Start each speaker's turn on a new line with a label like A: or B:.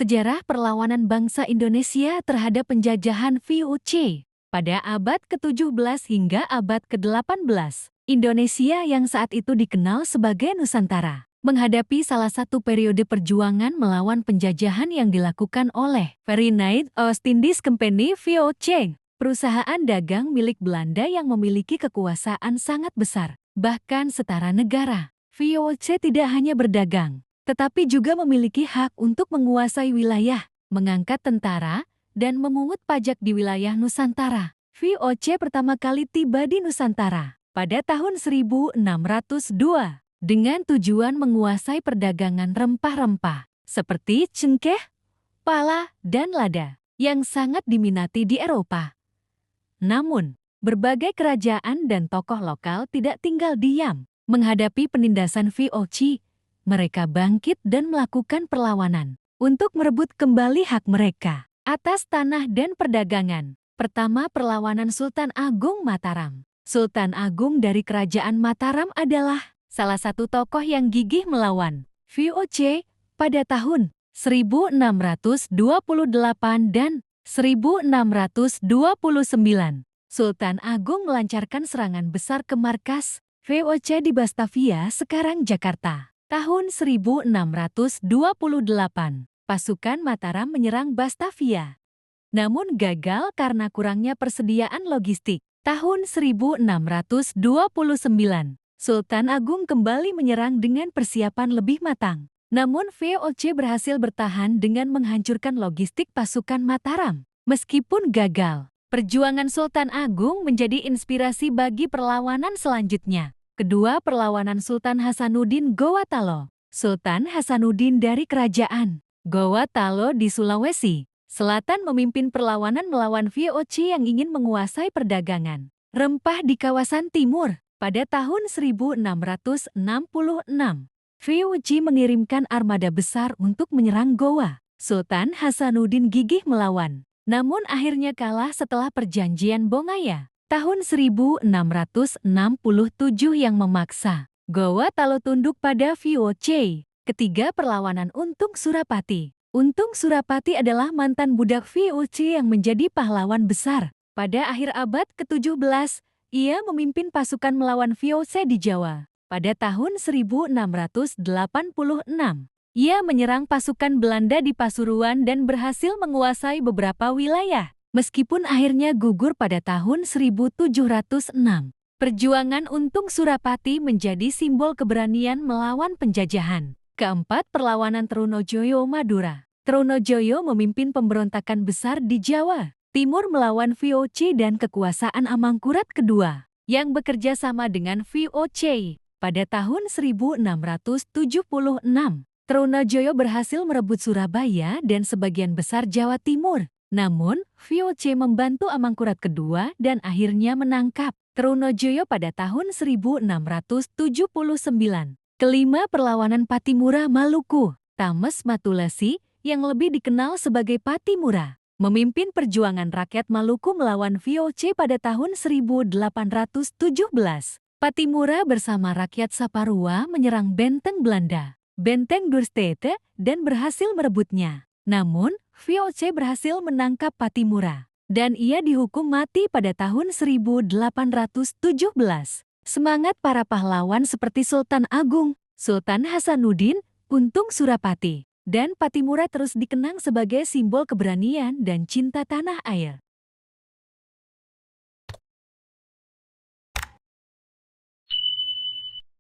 A: Sejarah perlawanan bangsa Indonesia terhadap penjajahan VOC. Pada abad ke-17 hingga abad ke-18, Indonesia yang saat itu dikenal sebagai Nusantara menghadapi salah satu periode perjuangan melawan penjajahan yang dilakukan oleh Verenigd Oostindische Compagnie VOC, perusahaan dagang milik Belanda yang memiliki kekuasaan sangat besar, bahkan setara negara. VOC tidak hanya berdagang, tetapi juga memiliki hak untuk menguasai wilayah, mengangkat tentara, dan memungut pajak di wilayah Nusantara. VOC pertama kali tiba di Nusantara pada tahun 1602 dengan tujuan menguasai perdagangan rempah-rempah seperti cengkeh, pala, dan lada yang sangat diminati di Eropa. Namun, berbagai kerajaan dan tokoh lokal tidak tinggal diam menghadapi penindasan VOC. Mereka bangkit dan melakukan perlawanan untuk merebut kembali hak mereka atas tanah dan perdagangan. Pertama, perlawanan Sultan Agung Mataram. Sultan Agung dari Kerajaan Mataram adalah salah satu tokoh yang gigih melawan VOC pada tahun 1628 dan 1629. Sultan Agung melancarkan serangan besar ke markas VOC di Batavia, sekarang Jakarta. Tahun 1628, pasukan Mataram menyerang Batavia, namun gagal karena kurangnya persediaan logistik. Tahun 1629, Sultan Agung kembali menyerang dengan persiapan lebih matang. Namun VOC berhasil bertahan dengan menghancurkan logistik pasukan Mataram. Meskipun gagal, perjuangan Sultan Agung menjadi inspirasi bagi perlawanan selanjutnya. Kedua, perlawanan Sultan Hasanuddin Gowatalo. Sultan Hasanuddin dari Kerajaan Gowatalo di Sulawesi Selatan memimpin perlawanan melawan VOC yang ingin menguasai perdagangan rempah di kawasan timur. Pada tahun 1666, VOC mengirimkan armada besar untuk menyerang Gowa. Sultan Hasanuddin gigih melawan, namun akhirnya kalah setelah perjanjian Bongaya tahun 1667 yang memaksa Gowatalo tunduk pada VOC. Ketiga, perlawanan Untung Surapati. Untung Surapati adalah mantan budak VOC yang menjadi pahlawan besar. Pada akhir abad ke-17, ia memimpin pasukan melawan VOC di Jawa. Pada tahun 1686, ia menyerang pasukan Belanda di Pasuruan dan berhasil menguasai beberapa wilayah. Meskipun akhirnya gugur pada tahun 1706, perjuangan Untung Surapati menjadi simbol keberanian melawan penjajahan. Keempat, perlawanan Trunojoyo Madura. Trunojoyo memimpin pemberontakan besar di Jawa Timur melawan VOC dan kekuasaan Amangkurat II, yang bekerja sama dengan VOC. Pada tahun 1676, Trunojoyo berhasil merebut Surabaya dan sebagian besar Jawa Timur. Namun, VOC membantu Amangkurat II dan akhirnya menangkap Trunojoyo pada tahun 1679. Kelima, perlawanan Patimura Maluku. Thames Matulasi, yang lebih dikenal sebagai Patimura, memimpin perjuangan rakyat Maluku melawan VOC pada tahun 1817. Patimura bersama rakyat Saparua menyerang benteng Belanda, Benteng Dorstede, dan berhasil merebutnya. Namun, VOC berhasil menangkap Patimura, dan ia dihukum mati pada tahun 1817. Semangat para pahlawan seperti Sultan Agung, Sultan Hasanuddin, Untung Surapati, dan Patimura terus dikenang sebagai simbol keberanian dan cinta tanah air.